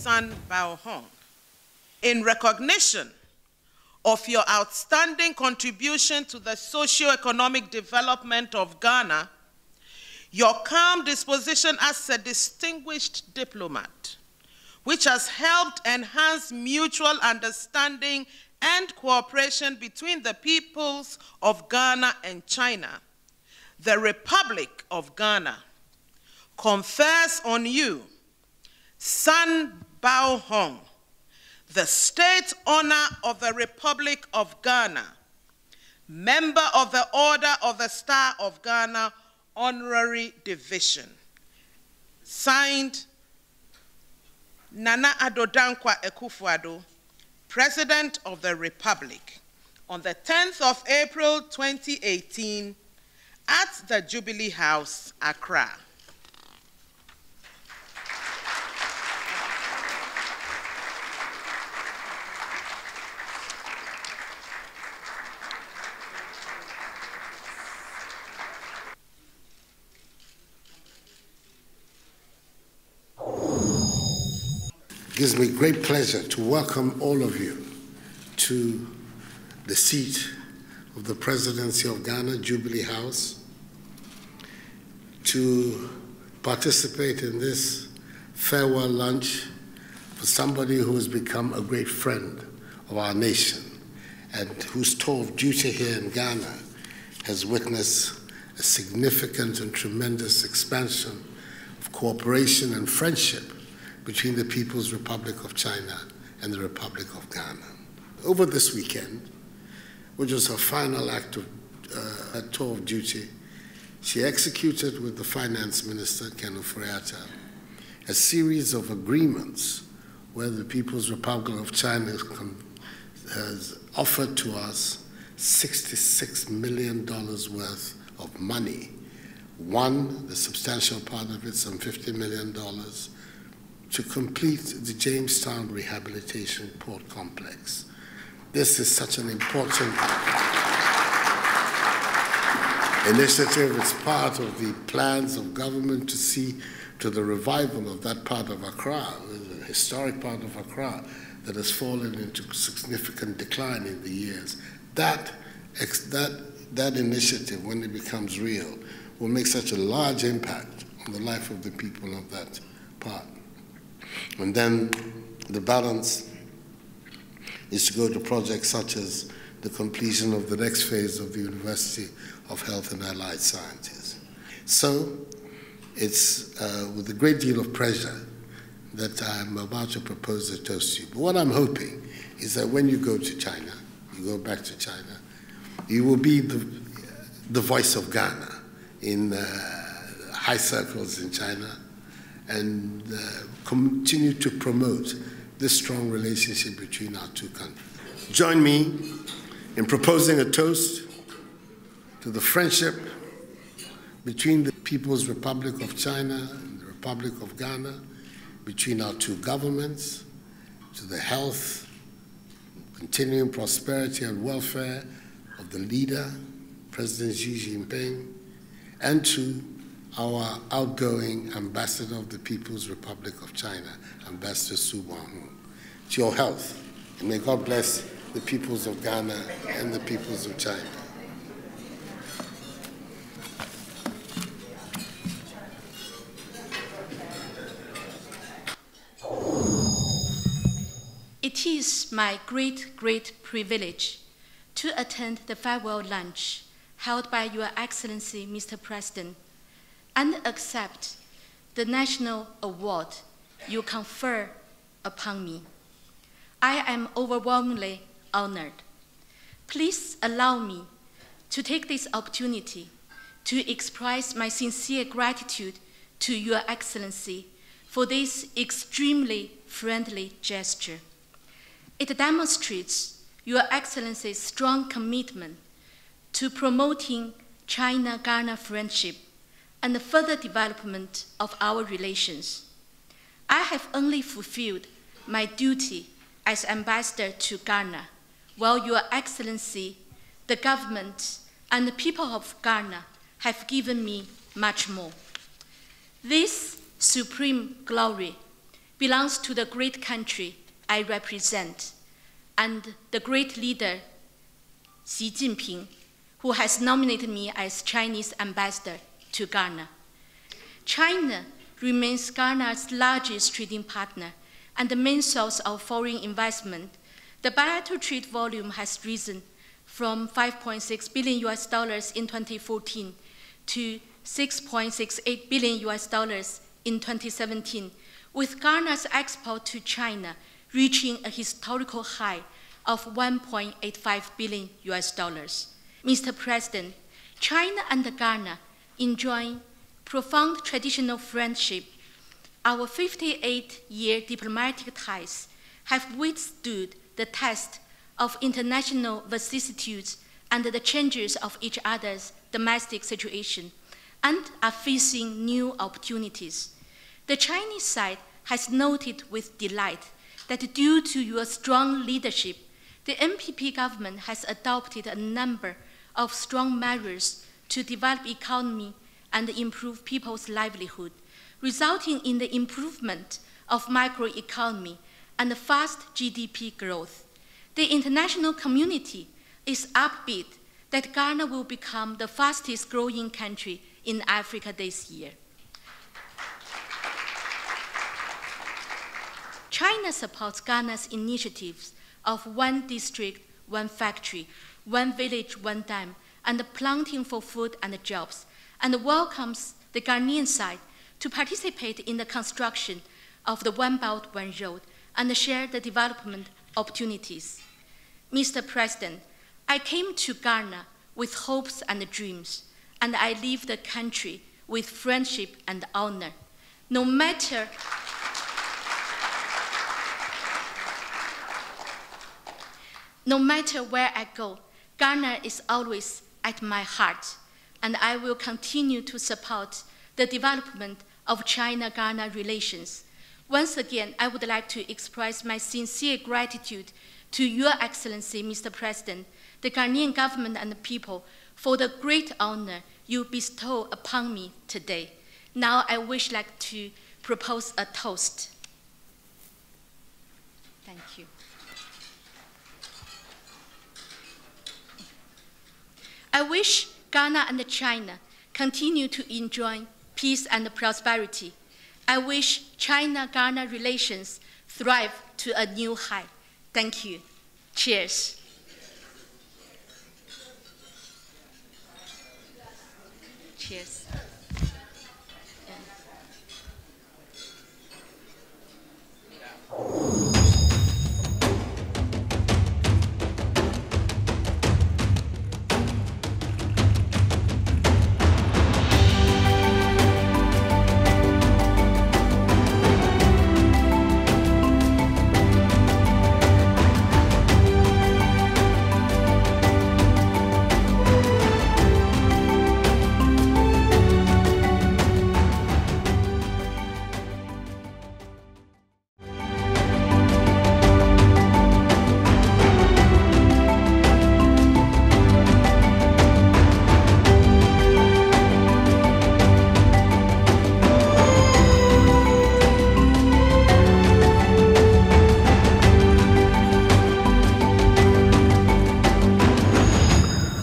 San Bao Hong, in recognition of your outstanding contribution to the socio-economic development of Ghana, your calm disposition as a distinguished diplomat, which has helped enhance mutual understanding and cooperation between the peoples of Ghana and China, the Republic of Ghana confers on you, San Bao Hong, the State Honor of the Republic of Ghana, member of the Order of the Star of Ghana, Honorary Division. Signed, Nana Addo Dankwa Akufo-Addo, President of the Republic, on the 10th of April 2018 at the Jubilee House, Accra. It gives me great pleasure to welcome all of you to the seat of the Presidency of Ghana, Jubilee House, to participate in this farewell lunch for somebody who has become a great friend of our nation and whose tour of duty here in Ghana has witnessed a significant and tremendous expansion of cooperation and friendship between the People's Republic of China and the Republic of Ghana. Over this weekend, which was her final act of her tour of duty, she executed with the Finance Minister, Ken Ofori-Atta, a series of agreements where the People's Republic of China has offered to us $66 million worth of money. One, the substantial part of it, some $50 million, to complete the Jamestown Rehabilitation Port Complex. This is such an important initiative. It's part of the plans of government to see to the revival of that part of Accra, the historic part of Accra that has fallen into significant decline in the years. That initiative, when it becomes real, will make such a large impact on the life of the people of that part. And then the balance is to go to projects such as the completion of the next phase of the University of Health and Allied Sciences. So it's with a great deal of pleasure that I'm about to propose a toast to you. But what I'm hoping is that when you go to China, you go back to China, you will be the voice of Ghana in high circles in China and continue to promote this strong relationship between our two countries. Join me in proposing a toast to the friendship between the People's Republic of China and the Republic of Ghana, between our two governments, to the health, continuing prosperity and welfare of the leader, President Xi Jinping, and to our outgoing ambassador of the People's Republic of China, Ambassador Su Guanghu. To your health, and may God bless the peoples of Ghana and the peoples of China. It is my great privilege to attend the farewell lunch held by Your Excellency, Mr. President, and accept the national award you confer upon me. I am overwhelmingly honored. Please allow me to take this opportunity to express my sincere gratitude to Your Excellency for this extremely friendly gesture. It demonstrates Your Excellency's strong commitment to promoting China-Ghana friendship and the further development of our relations. I have only fulfilled my duty as ambassador to Ghana, while Your Excellency, the government, and the people of Ghana have given me much more. This supreme glory belongs to the great country I represent and the great leader, Xi Jinping, who has nominated me as Chinese ambassador to Ghana. China remains Ghana's largest trading partner and the main source of foreign investment. The bilateral trade volume has risen from $5.6 billion in 2014 to $6.68 billion in 2017, with Ghana's export to China reaching a historical high of $1.85 billion. Mr. President, China and Ghana enjoy profound traditional friendship. Our 58-year diplomatic ties have withstood the test of international vicissitudes and the changes of each other's domestic situation, and are facing new opportunities. The Chinese side has noted with delight that due to your strong leadership, the NPP government has adopted a number of strong measures to develop economy and improve people's livelihood, resulting in the improvement of microeconomy and fast GDP growth. The international community is upbeat that Ghana will become the fastest growing country in Africa this year. China supports Ghana's initiatives of one district, one factory, one village, one dam, and planting for food and jobs, and welcomes the Ghanaian side to participate in the construction of the One Belt, One Road and share the development opportunities. Mr. President, I came to Ghana with hopes and dreams, and I leave the country with friendship and honor. No matter where I go, Ghana is always at my heart, and I will continue to support the development of China-Ghana relations. Once again, I would like to express my sincere gratitude to Your Excellency, Mr. President, the Ghanaian government and the people for the great honor you bestow upon me today. Now I wish like to propose a toast. Thank you. I wish Ghana and China continue to enjoy peace and prosperity. I wish China-Ghana relations thrive to a new high. Thank you. Cheers. Cheers.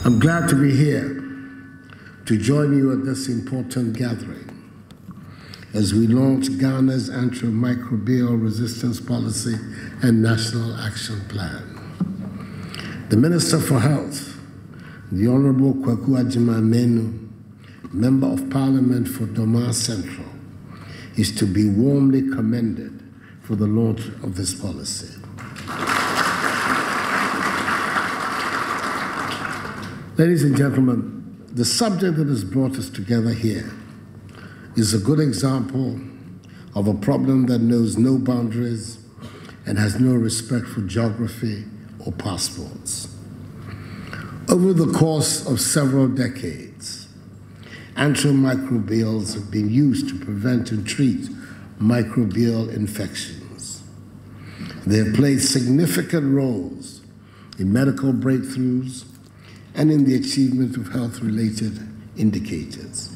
I'm glad to be here to join you at this important gathering as we launch Ghana's antimicrobial resistance policy and national action plan. The Minister for Health, the Honorable Kwaku Agyeman-Menu, Member of Parliament for Doma Central, is to be warmly commended for the launch of this policy. Ladies and gentlemen, the subject that has brought us together here is a good example of a problem that knows no boundaries and has no respect for geography or passports. Over the course of several decades, antimicrobials have been used to prevent and treat microbial infections. They have played significant roles in medical breakthroughs and in the achievement of health-related indicators.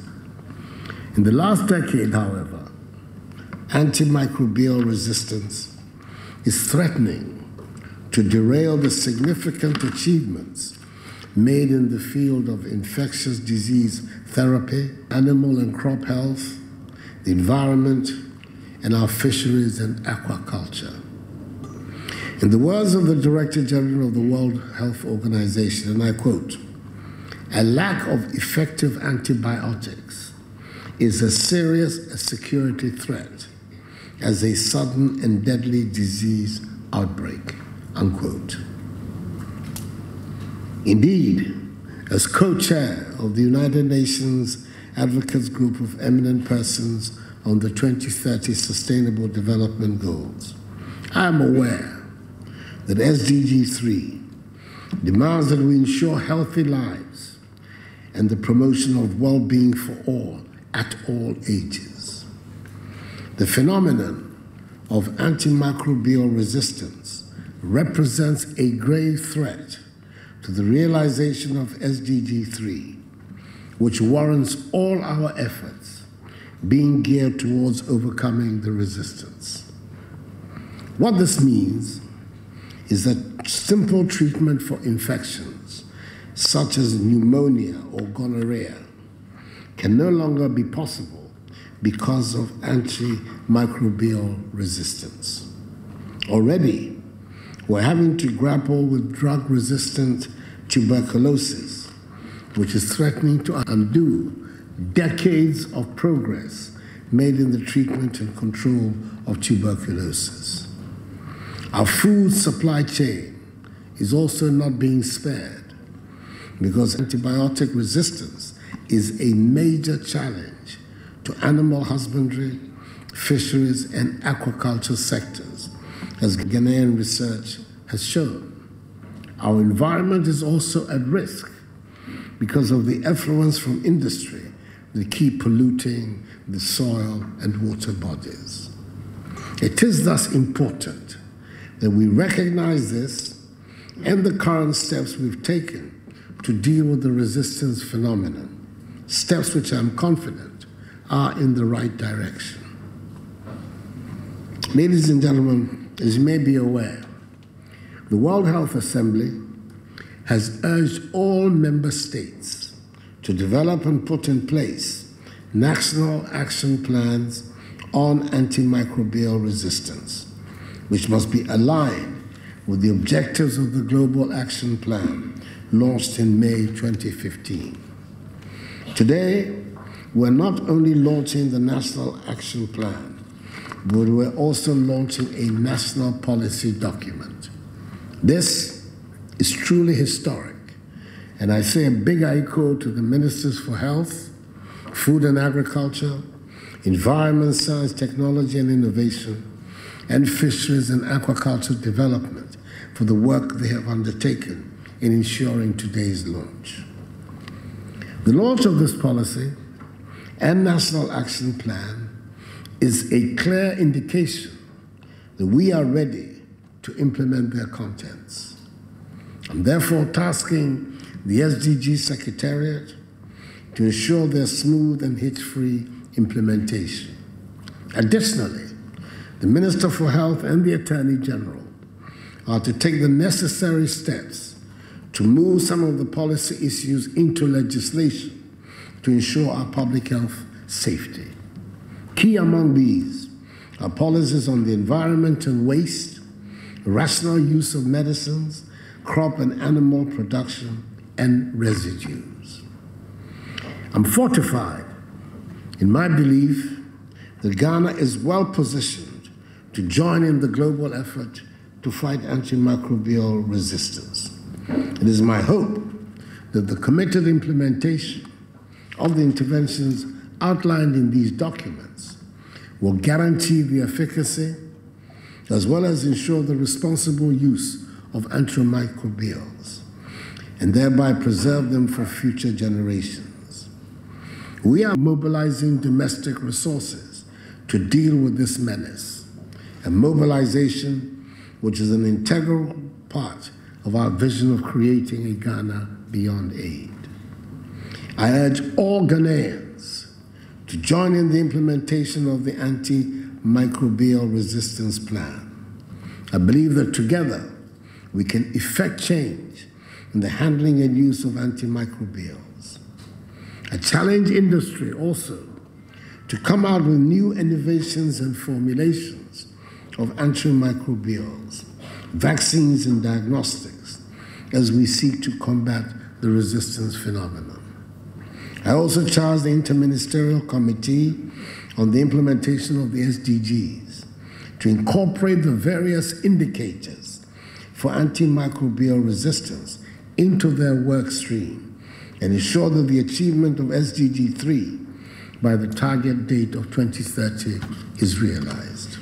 In the last decade, however, antimicrobial resistance is threatening to derail the significant achievements made in the field of infectious disease therapy, animal and crop health, the environment, and our fisheries and aquaculture. In the words of the Director General of the World Health Organization, and I quote, "A lack of effective antibiotics is as serious a security threat as a sudden and deadly disease outbreak," unquote. Indeed, as co-chair of the United Nations Advocates Group of Eminent Persons on the 2030 Sustainable Development Goals, I am aware that SDG 3 demands that we ensure healthy lives and the promotion of well-being for all at all ages. The phenomenon of antimicrobial resistance represents a grave threat to the realization of SDG 3, which warrants all our efforts being geared towards overcoming the resistance. What this means is that simple treatment for infections, such as pneumonia or gonorrhea, can no longer be possible because of antimicrobial resistance. Already, we're having to grapple with drug-resistant tuberculosis, which is threatening to undo decades of progress made in the treatment and control of tuberculosis. Our food supply chain is also not being spared because antibiotic resistance is a major challenge to animal husbandry, fisheries, and aquaculture sectors, as Ghanaian research has shown. Our environment is also at risk because of the effluents from industry that keep polluting the soil and water bodies. It is thus important that we recognize this and the current steps we've taken to deal with the resistance phenomenon, steps which I'm confident are in the right direction. Ladies and gentlemen, as you may be aware, the World Health Assembly has urged all member states to develop and put in place national action plans on antimicrobial resistance, which must be aligned with the objectives of the Global Action Plan launched in May 2015. Today, we're not only launching the National Action Plan, but we're also launching a national policy document. This is truly historic, and I say a big echo to the Ministers for Health, Food and Agriculture, Environment, Science, Technology and Innovation, and Fisheries and Aquaculture Development for the work they have undertaken in ensuring today's launch. The launch of this policy and National Action Plan is a clear indication that we are ready to implement their contents. I'm therefore tasking the SDG Secretariat to ensure their smooth and hitch-free implementation. Additionally, the Minister for Health and the Attorney General are to take the necessary steps to move some of the policy issues into legislation to ensure our public health safety. Key among these are policies on the environment and waste, rational use of medicines, crop and animal production, and residues. I'm fortified in my belief that Ghana is well positioned to join in the global effort to fight antimicrobial resistance. It is my hope that the committed implementation of the interventions outlined in these documents will guarantee the efficacy as well as ensure the responsible use of antimicrobials and thereby preserve them for future generations. We are mobilizing domestic resources to deal with this menace, a mobilization which is an integral part of our vision of creating a Ghana beyond aid. I urge all Ghanaians to join in the implementation of the antimicrobial antimicrobial resistance plan. I believe that together we can effect change in the handling and use of antimicrobials. I challenge industry also to come out with new innovations and formulations of antimicrobials, vaccines and diagnostics, as we seek to combat the resistance phenomenon. I also charge the Interministerial Committee on the implementation of the SDGs to incorporate the various indicators for antimicrobial resistance into their work stream and ensure that the achievement of SDG 3 by the target date of 2030 is realized.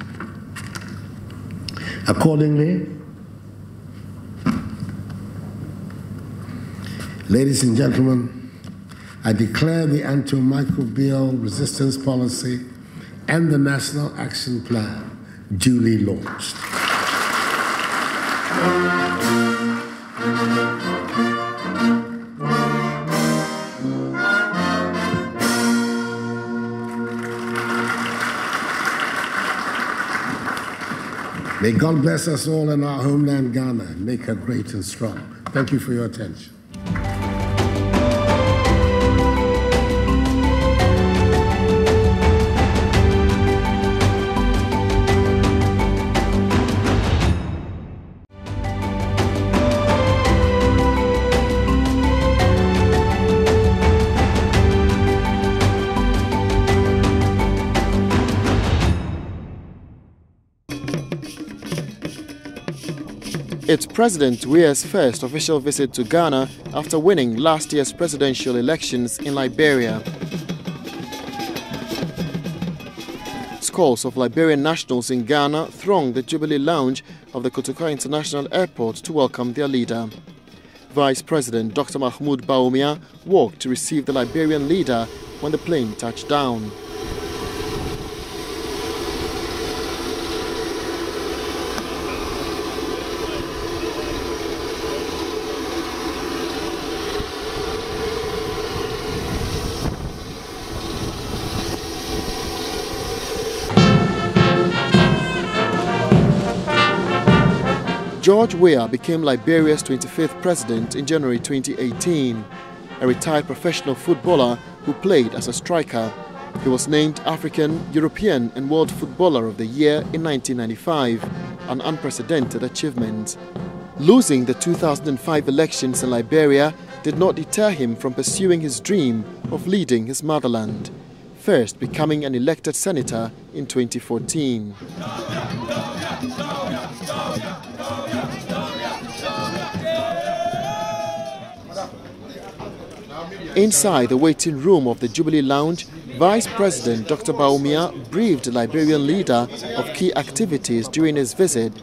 Accordingly, ladies and gentlemen, I declare the antimicrobial resistance policy and the National Action Plan duly launched. May God bless us all in our homeland, Ghana, and make her great and strong. Thank you for your attention. It's President WEAH'S first official visit to Ghana after winning last year's presidential elections in Liberia. Scores of Liberian nationals in Ghana thronged the Jubilee Lounge of the Kotoka International Airport to welcome their leader. Vice President Dr. Mahmoud Bawumia walked to receive the Liberian leader when the plane touched down. George Weah became Liberia's 25th president in January 2018, a retired professional footballer who played as a striker. He was named African, European and World Footballer of the Year in 1995, an unprecedented achievement. Losing the 2005 elections in Liberia did not deter him from pursuing his dream of leading his motherland, first becoming an elected senator in 2014. Inside the waiting room of the Jubilee Lounge, Vice President Dr. Bawumia briefed the Liberian leader of key activities during his visit.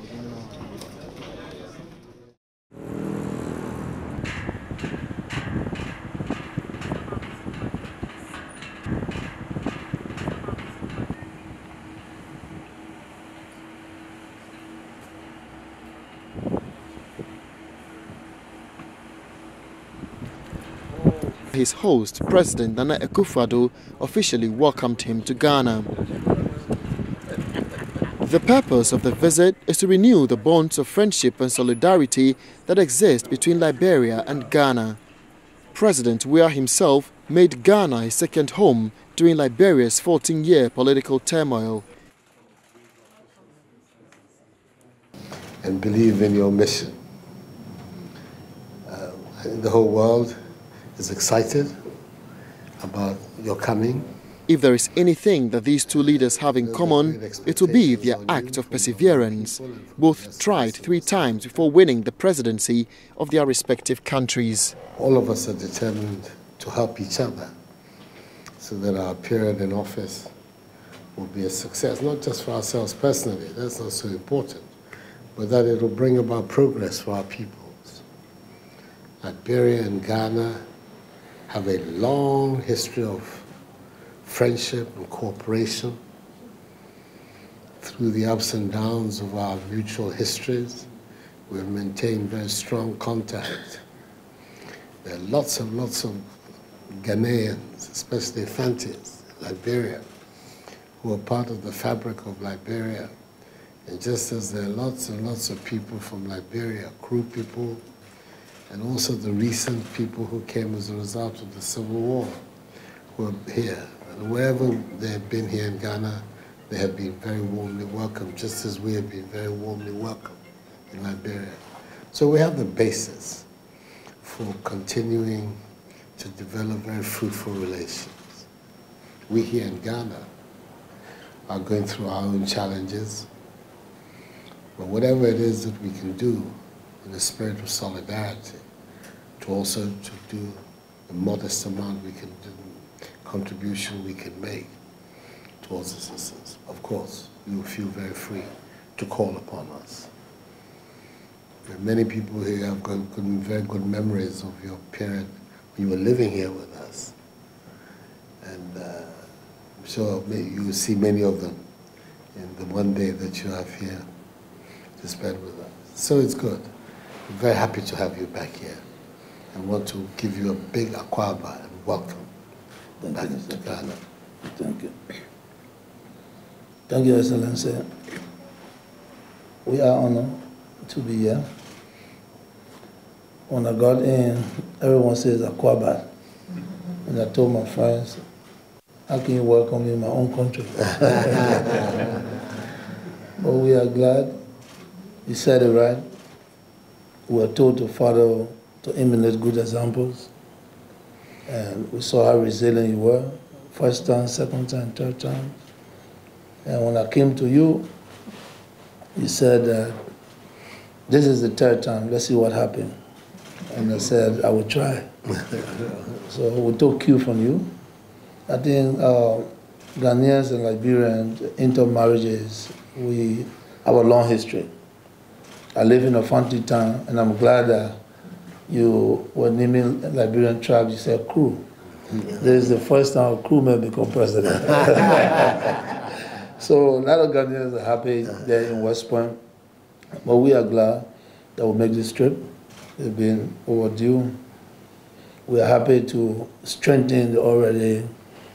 His host, President Nana Akufo-Addo, officially welcomed him to Ghana. The purpose of the visit is to renew the bonds of friendship and solidarity that exist between Liberia and Ghana. President Weah himself made Ghana his second home during Liberia's 14-year political turmoil. And believe in your mission. I think the whole world is excited about your coming. If there is anything that these two leaders have in common, it will be their act of perseverance. Both tried 3 times before winning the presidency of their respective countries. All of us are determined to help each other so that our period in office will be a success, not just for ourselves personally, that's not so important, but that it will bring about progress for our peoples. Liberia and Ghana have a long history of friendship and cooperation. Through the ups and downs of our mutual histories, we've maintained very strong contact. There are lots of Ghanaians, especially Fantis, Liberia, who are part of the fabric of Liberia. And just as there are lots and lots of people from Liberia, Crew people, and also the recent people who came as a result of the Civil War, who are here. And wherever they have been here in Ghana, they have been very warmly welcomed, just as we have been very warmly welcomed in Liberia. So we have the basis for continuing to develop very fruitful relations. We here in Ghana are going through our own challenges, but whatever it is that we can do in the spirit of solidarity, to also to do the modest amount we can do, contribution we can make towards assistance. Of course, you will feel very free to call upon us. There are many people here have got very good memories of your period when you were living here with us. And I'm sure you will see many of them in the one day that you have here to spend with us. So it's good. I'm very happy to have you back here. I want to give you a big akwaba and welcome back to Ghana. Thank you. Thank you, Excellency. We are honored to be here. When I got in, everyone says akwaba. And I told my friends, how can you welcome me in my own country? But we are glad. You said it right. We were told to follow, to emulate good examples. And we saw how resilient you were, first time, second time, third time. And when I came to you, you said, this is the third time, let's see what happened. And I said, I will try. So we took cue from you. I think Ghanaians and Liberians, intermarriages, we have a long history. I live in a Fanti town, and I'm glad that you were naming Liberian tribes, you said Crew. This is the first time a crew may become president. So a lot of Ghanaians are happy there in West Point, but we are glad that we make this trip. It's been overdue. We are happy to strengthen the already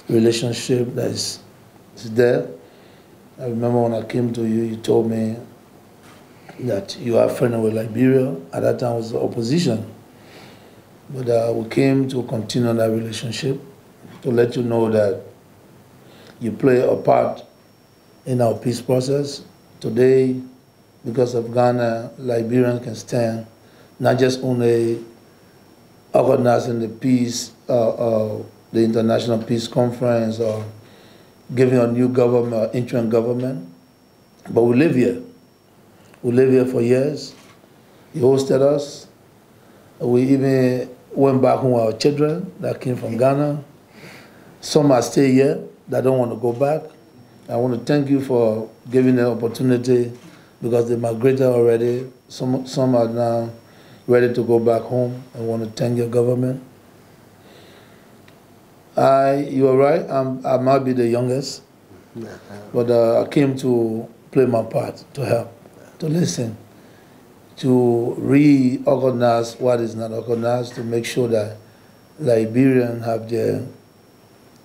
relationship that is there. I remember when I came to you, you told me that you are friendly with Liberia. At that time, it was the opposition. But we came to continue that relationship, to let you know that you play a part in our peace process. Today, because of Ghana, Liberians can stand not just only organizing the peace, the International Peace Conference, or giving a new government, interim government, but we live here. We live here for years. You hosted us. We even went back home with our children that came from Ghana. Some are still here that don't want to go back. I want to thank you for giving the opportunity because they migrated already. Some are now ready to go back home. I want to thank your government. You are right, I might be the youngest, but I came to play my part, to help, to listen, to reorganize what is not organized, to make sure that Liberians have their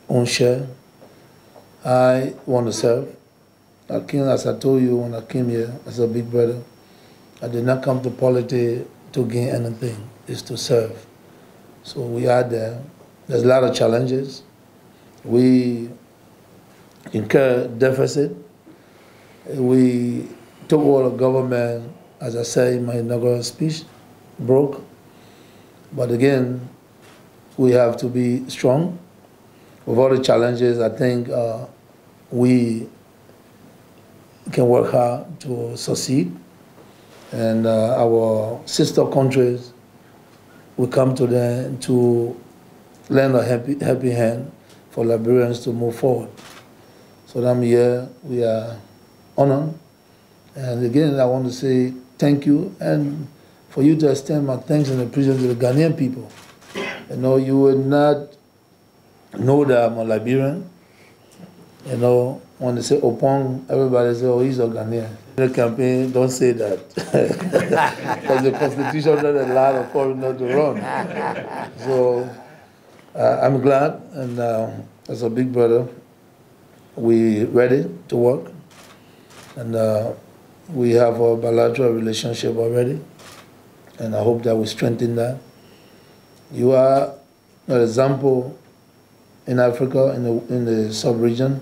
own share. I want to serve. I came, as I told you when I came here as a big brother, I did not come to politics to gain anything, it's to serve. So we are there. There's a lot of challenges. We incur deficit. We took all the government, as I said in my inaugural speech, broke. But again, we have to be strong. With all the challenges, I think we can work hard to succeed. And our sister countries, we come to them to lend a happy hand for Liberians to move forward. So I'm here, we are honored. And again, I want to say thank you, and for you to extend my thanks and appreciation to the Ghanaian people. You know, you would not know that I'm a Liberian. You know, when they say Opong, everybody says, oh, he's a Ghanaian. In the campaign, don't say that. Because the Constitution doesn't allow a foreigner to run. So I'm glad, and as a big brother, we're ready to work, and we have a bilateral relationship already, and I hope that we strengthen that. You are an example in Africa, in the sub-region.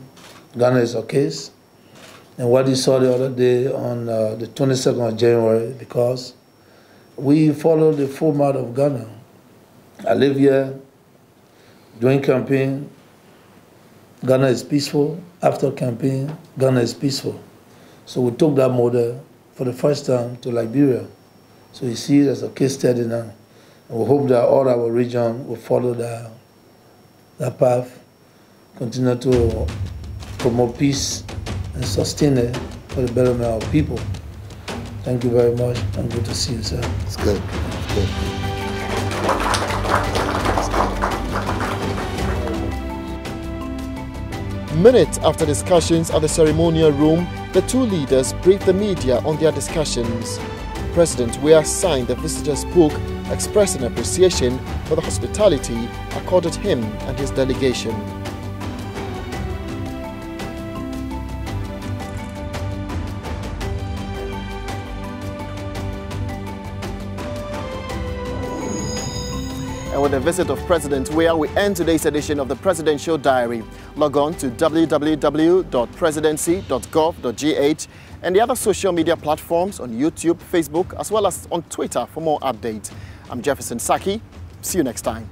Ghana is a case. And what you saw the other day on the 22nd of January, because we follow the format of Ghana. I live here, during campaign, Ghana is peaceful. After campaign, Ghana is peaceful. So we took that model for the first time to Liberia. So you see it as a case study now. And we hope that all our region will follow that path, continue to promote peace and sustain it for the betterment of people. Thank you very much, and good to see you, sir. It's good. It's good. Minutes after discussions at the ceremonial room, the two leaders briefed the media on their discussions. President Weah signed the visitor's book expressing appreciation for the hospitality accorded him and his delegation. And with the visit of President Weah, we end today's edition of the Presidential Diary. Log on to www.presidency.gov.gh and the other social media platforms on YouTube, Facebook, as well as on Twitter for more updates. I'm Jefferson Saki. See you next time.